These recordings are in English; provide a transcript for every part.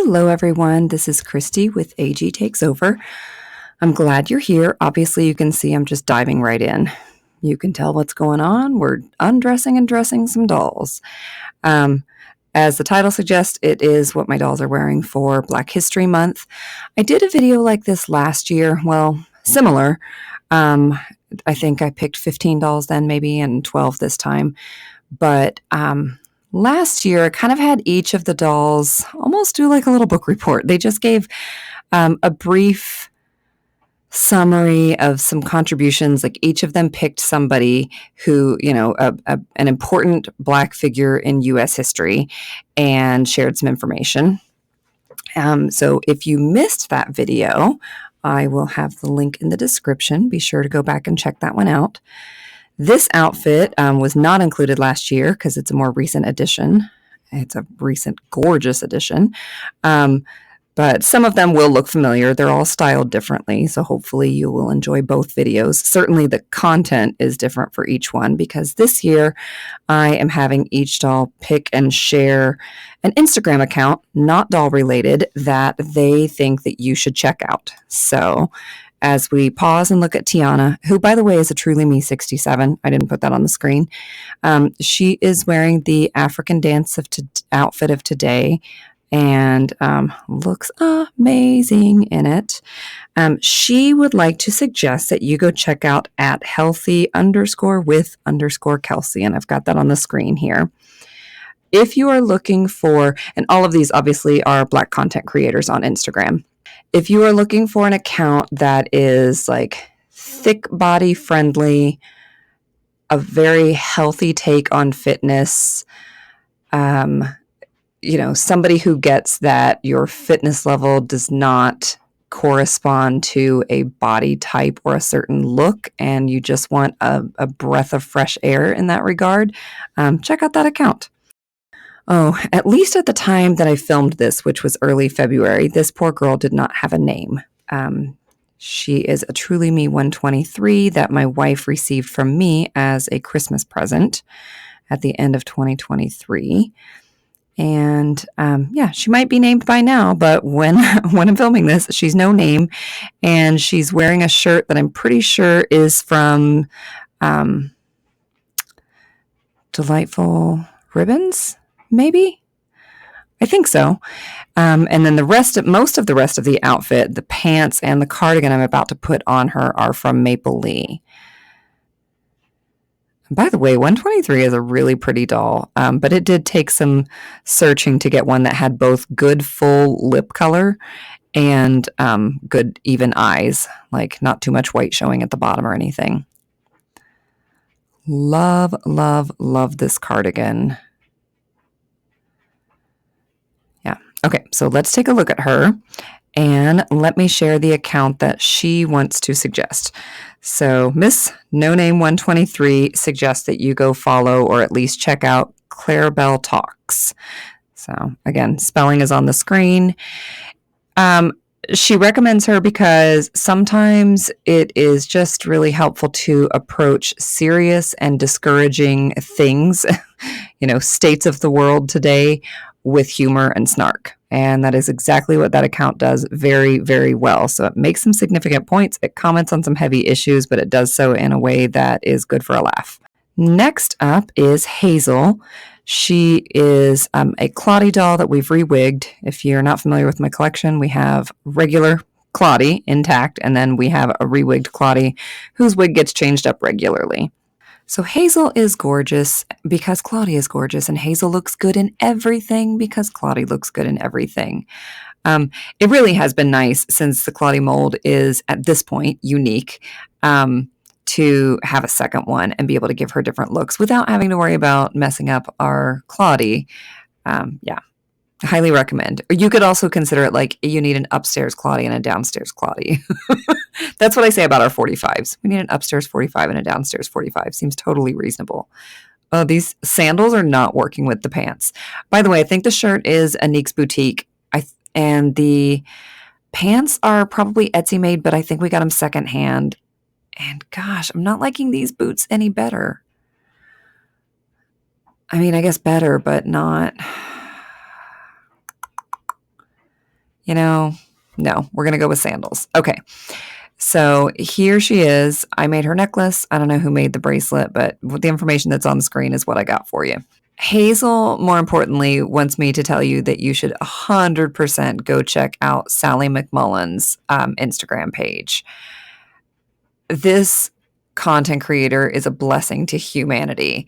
Hello, everyone. This is Kristie with AG Takes Over. I'm glad you're here. Obviously, you can see I'm just diving right in. You can tell what's going on. We're undressing and dressing some dolls. As the title suggests, it is what my dolls are wearing for Black History Month. I did a video like this last year. Well, similar. I think I picked 15 dolls then maybe and 12 this time. But last year, I kind of had each of the dolls almost do like a little book report. They just gave a brief summary of some contributions. Like each of them picked somebody who, an important Black figure in U.S. history and shared some information. So if you missed that video, I will have the link in the description. Be sure to go back and check that one out. This outfit was not included last year because it's a more recent addition. It's a recent, gorgeous addition. But some of them will look familiar. They're all styled differently, so hopefully you will enjoy both videos. Certainly the content is different for each one because this year I am having each doll pick and share an Instagram account, not doll related, that they think that you should check out. So as we pause and look at Tiana, who, by the way, is a Truly Me 67. I didn't put that on the screen. She is wearing the African dance outfit of today and looks amazing in it. She would like to suggest that you go check out at healthy_with_Kelsey, and I've got that on the screen here. If you are looking for, and all of these obviously are Black content creators on Instagram, if you are looking for an account that is like thick body friendly, a very healthy take on fitness, somebody who gets that your fitness level does not correspond to a body type or a certain look, and you just want a breath of fresh air in that regard, check out that account. Oh, at least at the time that I filmed this, which was early February, this poor girl did not have a name. She is a Truly Me 123 that my wife received from me as a Christmas present at the end of 2023. And she might be named by now, but when I'm filming this, she's no name. And she's wearing a shirt that I'm pretty sure is from Delightful Ribbons. Maybe? I think so. And then most of the rest of the outfit, the pants and the cardigan I'm about to put on her are from Maple Lee. And by the way, 123 is a really pretty doll, but it did take some searching to get one that had both good full lip color and good even eyes, like not too much white showing at the bottom or anything. Love, love, love this cardigan. Okay, so let's take a look at her and let me share the account that she wants to suggest. So Miss Noname 123 suggests that you go follow or at least check out Clarabelle Talks. So again, spelling is on the screen. She recommends her because sometimes it is just really helpful to approach serious and discouraging things, states of the world today, with humor and snark. And that is exactly what that account does very, very well. So it makes some significant points. It comments on some heavy issues, but it does so in a way that is good for a laugh. Next up is Hazel. She is a Claudie doll that we've rewigged. If you're not familiar with my collection, we have regular Claudie intact, and then we have a rewigged Claudie whose wig gets changed up regularly. So Hazel is gorgeous because Claudie is gorgeous, and Hazel looks good in everything because Claudie looks good in everything. It really has been nice since the Claudie mold is, at this point, unique, to have a second one and be able to give her different looks without having to worry about messing up our Claudie. Highly recommend. Or you could also consider it like you need an upstairs Claudie and a downstairs Claudie. That's what I say about our 45s. We need an upstairs 45 and a downstairs 45. Seems totally reasonable. These sandals are not working with the pants. By the way, I think the shirt is Anique's Boutique. And the pants are probably Etsy made, but I think we got them secondhand. And gosh, I'm not liking these boots any better. I mean, I guess better, but not. No, we're going to go with sandals. Okay. So here she is. I made her necklace. I don't know who made the bracelet, but the information that's on the screen is what I got for you. Hazel, more importantly, wants me to tell you that you should 100% go check out Sally McMullen's Instagram page. This content creator is a blessing to humanity.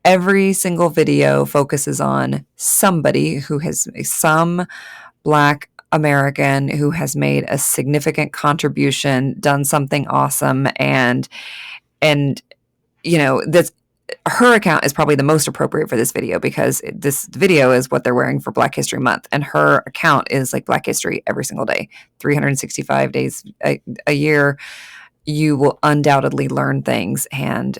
Every single video focuses on somebody who has some Black American who has made a significant contribution, done something awesome, and this her account is probably the most appropriate for this video because this video is what they're wearing for Black History Month, and her account is like Black History every single day, 365 days a year. You will undoubtedly learn things, and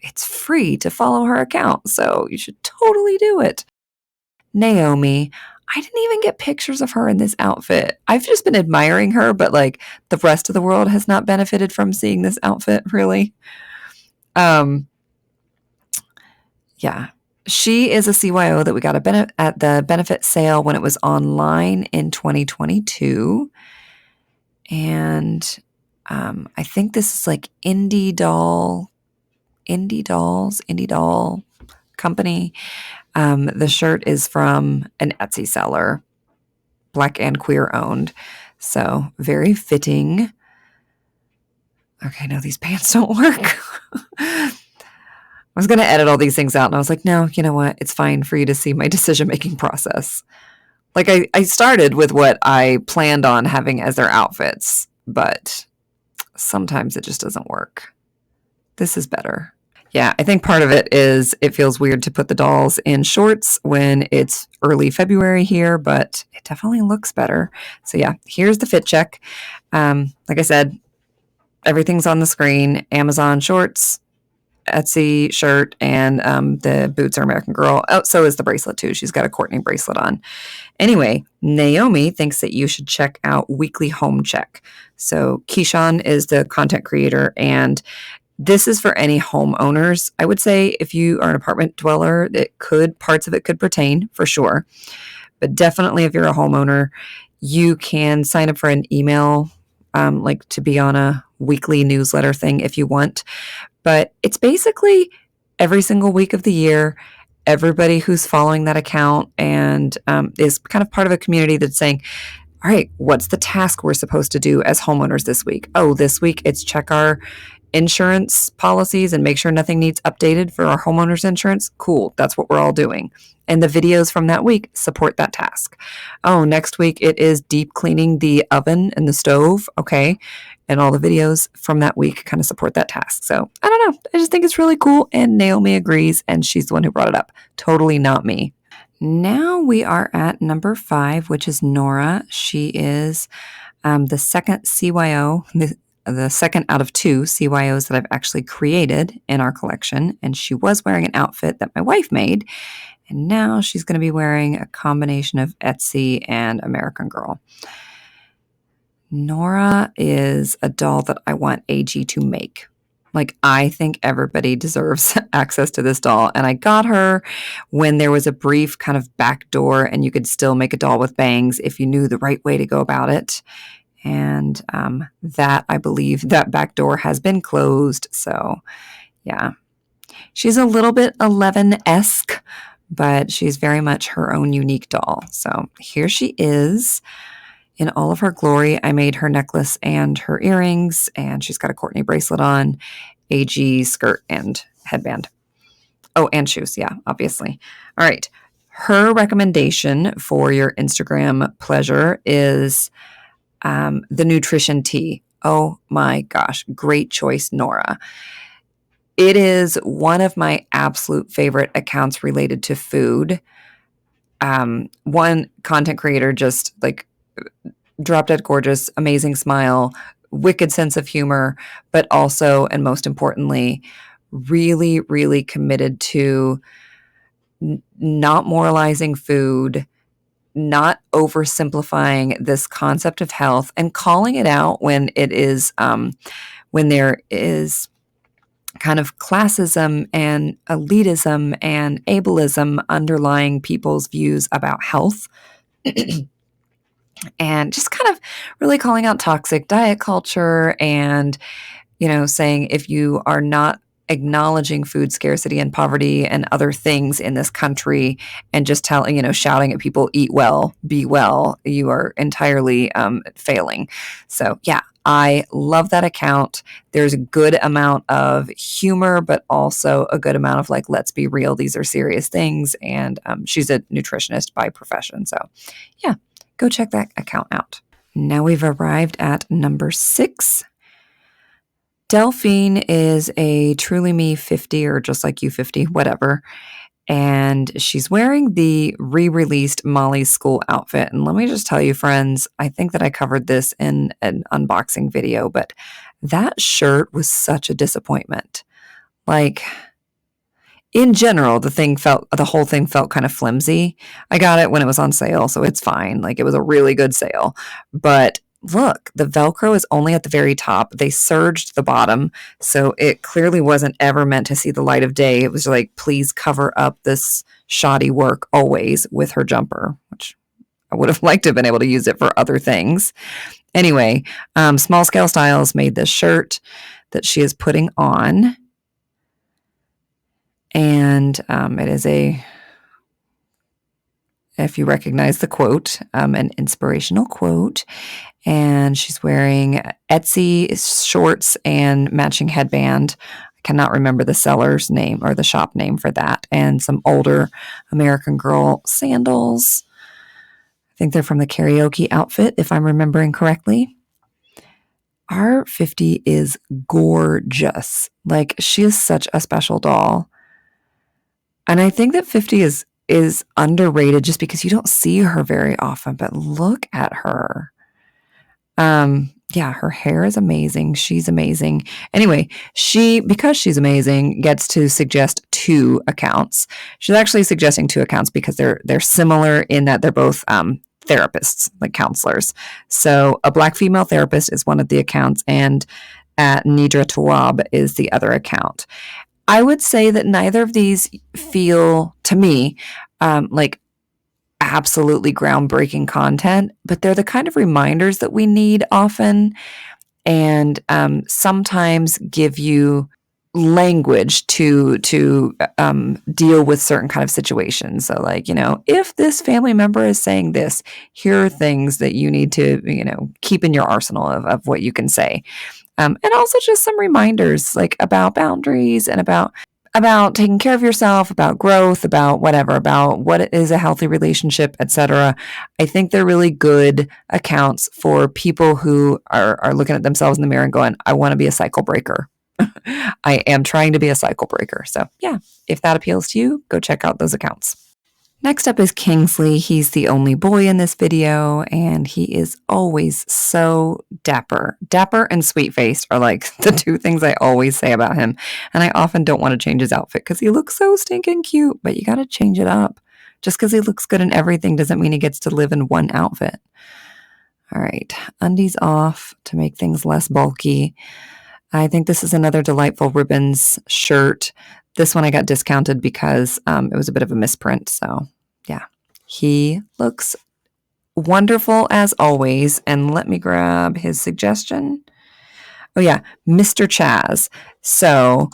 it's free to follow her account, so you should totally do it. Naomi, I didn't even get pictures of her in this outfit. I've just been admiring her, but like the rest of the world has not benefited from seeing this outfit, really. Yeah. She is a CYO that we got at the benefit sale when it was online in 2022. And I think this is like Indie Doll company. The shirt is from an Etsy seller, Black and queer owned. So very fitting. Okay, no, these pants don't work. I was going to edit all these things out, and I was like, no, you know what? It's fine for you to see my decision-making process. Like, I started with what I planned on having as their outfits, but sometimes it just doesn't work. This is better. Yeah, I think part of it is it feels weird to put the dolls in shorts when it's early February here, but it definitely looks better. So yeah, here's the fit check. Like I said, everything's on the screen. Amazon shorts, Etsy shirt, and the boots are American Girl. Oh, so is the bracelet too. She's got a Courtney bracelet on. Anyway, Naomi thinks that you should check out Weekly Home Check. So Keyshawn is the content creator, and this is for any homeowners. I would say if you are an apartment dweller, parts of it could pertain for sure. But definitely if you're a homeowner, you can sign up for an email, like to be on a weekly newsletter thing if you want. But it's basically every single week of the year, everybody who's following that account and is kind of part of a community that's saying, all right, what's the task we're supposed to do as homeowners this week? Oh, this week it's check our insurance policies and make sure nothing needs updated for our homeowners insurance. Cool. That's what we're all doing. And the videos from that week support that task. Oh, next week it is deep cleaning the oven and the stove. Okay. And all the videos from that week kind of support that task. So I don't know. I just think it's really cool. And Naomi agrees. And she's the one who brought it up. Totally not me. Now we are at number 5, which is Nora. She is the second CYO, the second out of 2 CYOs that I've actually created in our collection. And she was wearing an outfit that my wife made. And now she's going to be wearing a combination of Etsy and American Girl. Nora is a doll that I want AG to make. Like, I think everybody deserves access to this doll. And I got her when there was a brief kind of back door and you could still make a doll with bangs if you knew the right way to go about it. And that, I believe, that back door has been closed. So, yeah. She's a little bit 11-esque, but she's very much her own unique doll. So here she is in all of her glory. I made her necklace and her earrings, and she's got a Courtney bracelet on, AG skirt and headband. Oh, and shoes. Yeah, obviously. All right. Her recommendation for your Instagram pleasure is the nutrition tea. Oh my gosh. Great choice, Nora. It is one of my absolute favorite accounts related to food. One content creator, just like drop dead gorgeous, amazing smile, wicked sense of humor, but also, and most importantly, really, really committed to not moralizing food, not oversimplifying this concept of health, and calling it out when it is, when there is kind of classism and elitism and ableism underlying people's views about health. and just kind of really calling out toxic diet culture and, saying if you are not acknowledging food scarcity and poverty and other things in this country and just shouting at people, eat well, be well, you are entirely failing. So, yeah, I love that account. There's a good amount of humor, but also a good amount of like, let's be real, these are serious things. And she's a nutritionist by profession. So, yeah, go check that account out. Now we've arrived at number 6. Delphine is a Truly Me 50 or Just Like You 50, whatever. And she's wearing the re-released Molly's school outfit. And let me just tell you, friends, I think that I covered this in an unboxing video, but that shirt was such a disappointment. Like, in general, the whole thing felt kind of flimsy. I got it when it was on sale, so it's fine. Like, it was a really good sale. But look, the Velcro is only at the very top. They serged the bottom, so it clearly wasn't ever meant to see the light of day. It was like, please cover up this shoddy work always with her jumper, which I would have liked to have been able to use it for other things. Anyway, Small Scale Styles made this shirt that she is putting on. And it is if you recognize the quote, an inspirational quote. And she's wearing Etsy shorts and matching headband. I cannot remember the seller's name or the shop name for that. And some older American Girl sandals. I think they're from the karaoke outfit, if I'm remembering correctly. Our 50 is gorgeous. Like, she is such a special doll. And I think that 50 is underrated just because you don't see her very often, but look at her. Yeah, her hair is amazing. She's amazing. Anyway, because she's amazing, gets to suggest 2 accounts. She's actually suggesting 2 accounts because they're similar in that they're both therapists, like counselors. So a Black female therapist is one of the accounts, and Nidra Tawab is the other account. I would say that neither of these feel, to me, like absolutely groundbreaking content, but they're the kind of reminders that we need often, and sometimes give you language to deal with certain kind of situations. So, like, if this family member is saying this, here are things that you need to, keep in your arsenal of what you can say. And also just some reminders, like, about boundaries and about taking care of yourself, about growth, about whatever, about what is a healthy relationship, etc. I think they're really good accounts for people who are looking at themselves in the mirror and going, I want to be a cycle breaker. I am trying to be a cycle breaker. So yeah, if that appeals to you, go check out those accounts. Next up is Kingsley. He's the only boy in this video, and he is always so dapper. Dapper and sweet-faced are like the 2 things I always say about him, and I often don't want to change his outfit because he looks so stinking cute, but you got to change it up. Just because he looks good in everything doesn't mean he gets to live in one outfit. All right, undies off to make things less bulky. I think this is another delightful ribbons shirt. This one I got discounted because it was a bit of a misprint. So yeah, he looks wonderful as always. And let me grab his suggestion. Oh yeah, Mr. Chaz. So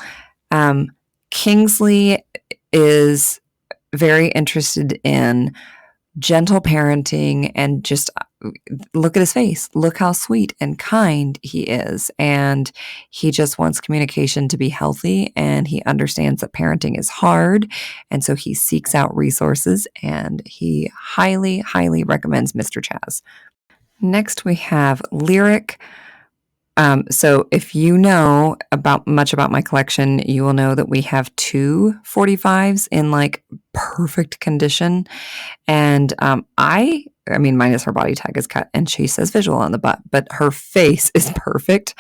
Kingsley is very interested in gentle parenting, and just look at his face. Look how sweet and kind he is. And he just wants communication to be healthy, and he understands that parenting is hard. And so he seeks out resources, and he highly, highly recommends Mr. Chaz. Next, we have Lyric. So if you know much about my collection, you will know that we have 2 45s in like perfect condition. And I mean, minus her body tag is cut and she says visual on the butt, but her face is perfect.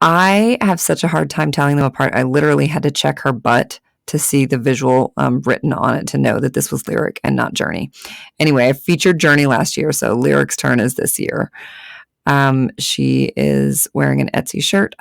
I have such a hard time telling them apart. I literally had to check her butt to see the visual written on it to know that this was Lyric and not Journey. Anyway, I featured Journey last year, so Lyric's turn is this year. She is wearing an Etsy shirt.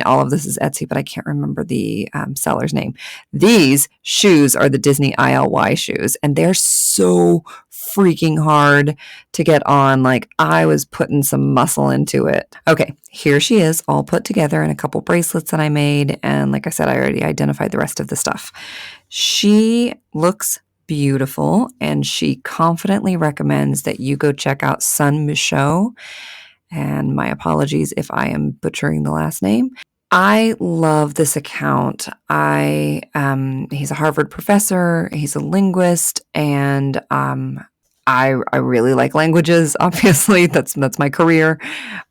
All of this is Etsy, but I can't remember the seller's name. These shoes are the Disney ILY shoes, and they're so freaking hard to get on. Like, I was putting some muscle into it. Okay, here she is, all put together in a couple bracelets that I made. And like I said, I already identified the rest of the stuff. She looks beautiful, and she confidently recommends that you go check out Sun Michaud. And my apologies if I am butchering the last name. I love this account. He's a Harvard professor. He's a linguist, and I really like languages. Obviously, that's my career.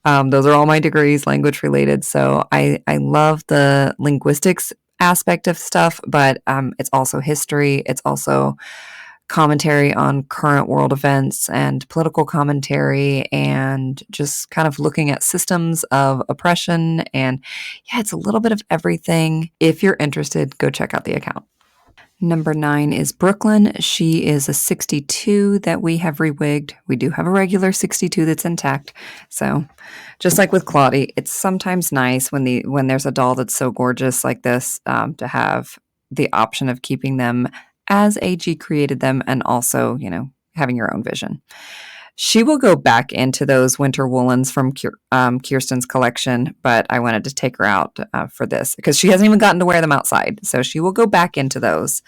Those are all my degrees, language related. So I love the linguistics aspect of stuff, but it's also history. It's also commentary on current world events and political commentary, and just kind of looking at systems of oppression. And yeah, it's a little bit of everything. If you're interested, go check out the account. Number 9 is Brooklyn. She is a 62 that we have rewigged. We do have a regular 62 that's intact. So just like with Claudie, it's sometimes nice when there's a doll that's so gorgeous like this, to have the option of keeping them as AG created them, and also, having your own vision. She will go back into those winter woolens from Kirsten's collection, but I wanted to take her out for this because she hasn't even gotten to wear them outside. So she will go back into those,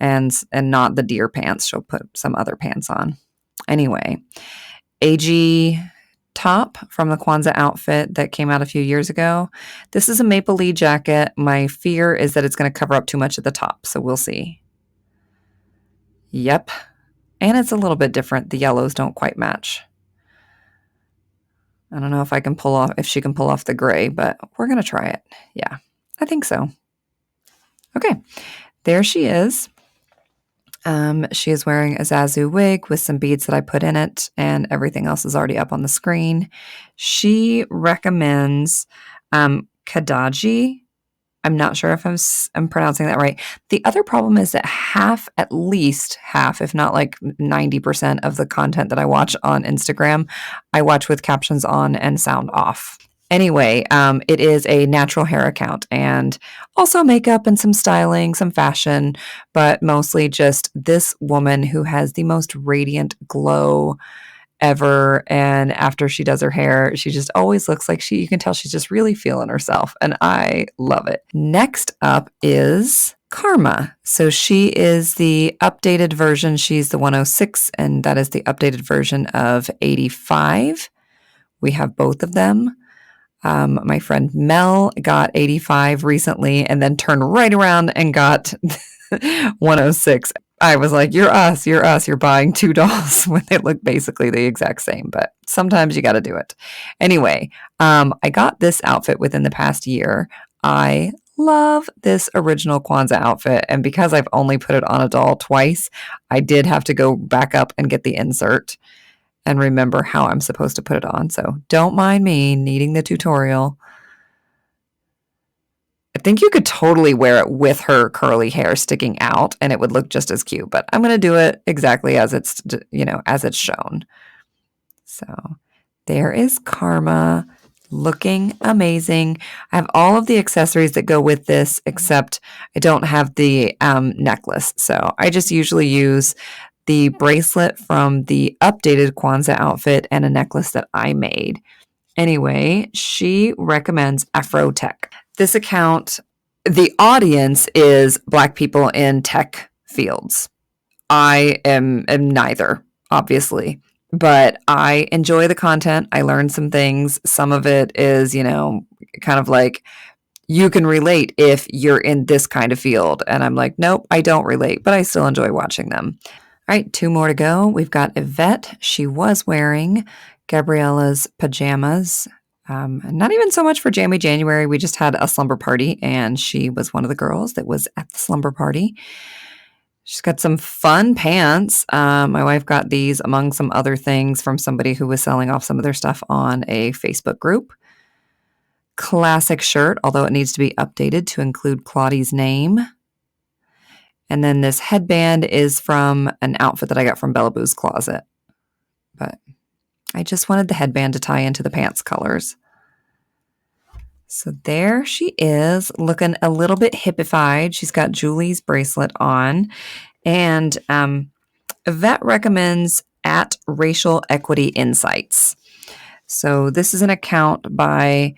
and not the deer pants. She'll put some other pants on. Anyway, AG top from the Kwanzaa outfit that came out a few years ago. This is a Maple Leaf jacket. My fear is that it's going to cover up too much at the top, so we'll see. Yep. And it's a little bit different. The yellows don't quite match. I don't know if she can pull off the gray, but we're going to try it. Yeah, I think so. Okay. There she is. She is wearing a Zazu wig with some beads that I put in it, and everything else is already up on the screen. She recommends Kadaji. I'm not sure if I'm pronouncing that right. The other problem is that at least half, if not like 90% of the content that I watch on Instagram, I watch with captions on and sound off. Anyway, it is a natural hair account, and also makeup and some styling, some fashion, but mostly just this woman who has the most radiant glow ever. And after she does her hair, she just always looks like you can tell she's just really feeling herself. And I love it. Next up is Karma. So she is the updated version. She's the 106, and that is the updated version of 85. We have both of them. My friend Mel got 85 recently and then turned right around and got 106. I was like, you're us. You're buying 2 dolls when they look basically the exact same, but sometimes you got to do it. Anyway, I got this outfit within the past year. I love this original Kwanzaa outfit, and because I've only put it on a doll twice, I did have to go back up and get the insert and remember how I'm supposed to put it on. So don't mind me needing the tutorial. I think you could totally wear it with her curly hair sticking out and it would look just as cute, but I'm going to do it exactly as it's shown. So there is Karma, looking amazing. I have all of the accessories that go with this, except I don't have the necklace. So I just usually use the bracelet from the updated Kwanzaa outfit and a necklace that I made. Anyway, she recommends Afro Tech. This account, the audience is Black people in tech fields. I am neither, obviously, but I enjoy the content. I learned some things. Some of it is, kind of like, you can relate if you're in this kind of field. And I'm like, nope, I don't relate, but I still enjoy watching them. All right, 2 more to go. We've got Yvette. She was wearing Gabriella's pajamas. Not even so much for Jammy January. We just had a slumber party, and she was one of the girls that was at the slumber party. She's got some fun pants. My wife got these among some other things from somebody who was selling off some of their stuff on a Facebook group. Classic shirt, although it needs to be updated to include Claudie's name. And then this headband is from an outfit that I got from Bella Boo's closet. But I just wanted the headband to tie into the pants colors. So there she is, looking a little bit hippified. She's got Julie's bracelet on. And Yvette recommends at Racial Equity Insights. So this is an account by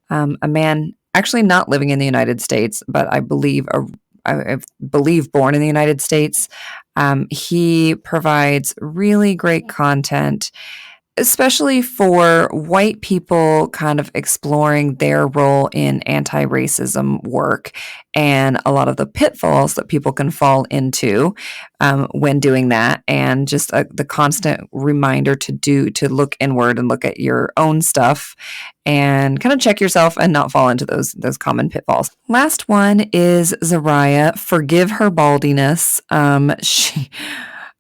a man actually not living in the United States, but I believe born in the United States. He provides really great content, especially for white people kind of exploring their role in anti-racism work and a lot of the pitfalls that people can fall into when doing that, and just the constant reminder to look inward and look at your own stuff and kind of check yourself and not fall into those common pitfalls. Last one is Zariah. Forgive her baldiness.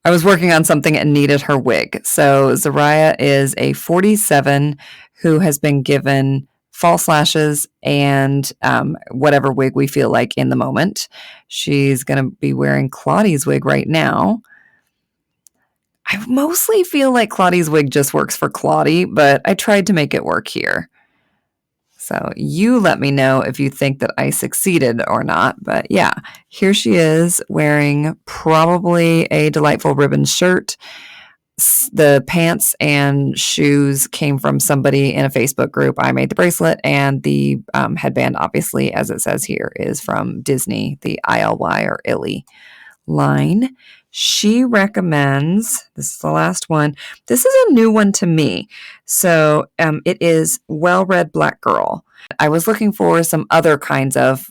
I was working on something and needed her wig. So Zariah is a 47 who has been given false lashes and whatever wig we feel like in the moment. She's going to be wearing Claudie's wig right now. I mostly feel like Claudie's wig just works for Claudie, but I tried to make it work here. So you let me know if you think that I succeeded or not. But yeah, here she is wearing probably a delightful ribbon shirt. The pants and shoes came from somebody in a Facebook group. I made the bracelet, and the headband, obviously, as it says here, is from Disney, the ILY or ILY line. She recommends, this is the last one. This is a new one to me. So it is Well-Read Black Girl. I was looking for some other kinds of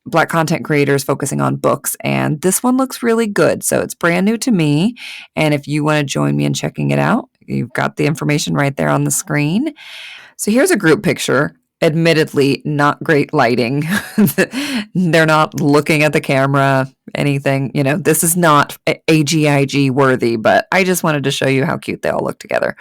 Black content creators focusing on books, and this one looks really good. So it's brand new to me. And if you want to join me in checking it out, you've got the information right there on the screen. So here's a group picture. Admittedly, not great lighting. They're not looking at the camera, anything. You know, this is not AGIG worthy, but I just wanted to show you how cute they all look together.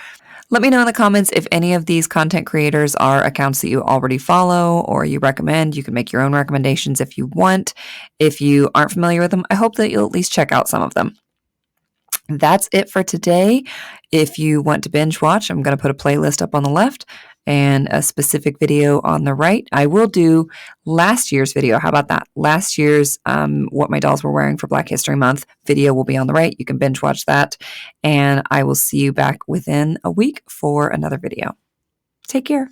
Let me know in the comments if any of these content creators are accounts that you already follow or you recommend. You can make your own recommendations if you want. If you aren't familiar with them, I hope that you'll at least check out some of them. That's it for today. If you want to binge watch, I'm going to put a playlist up on the left and a specific video on the right. I will do last year's video. How about that? Last year's what my dolls were wearing for Black History Month video will be on the right. You can binge watch that. And I will see you back within a week for another video. Take care.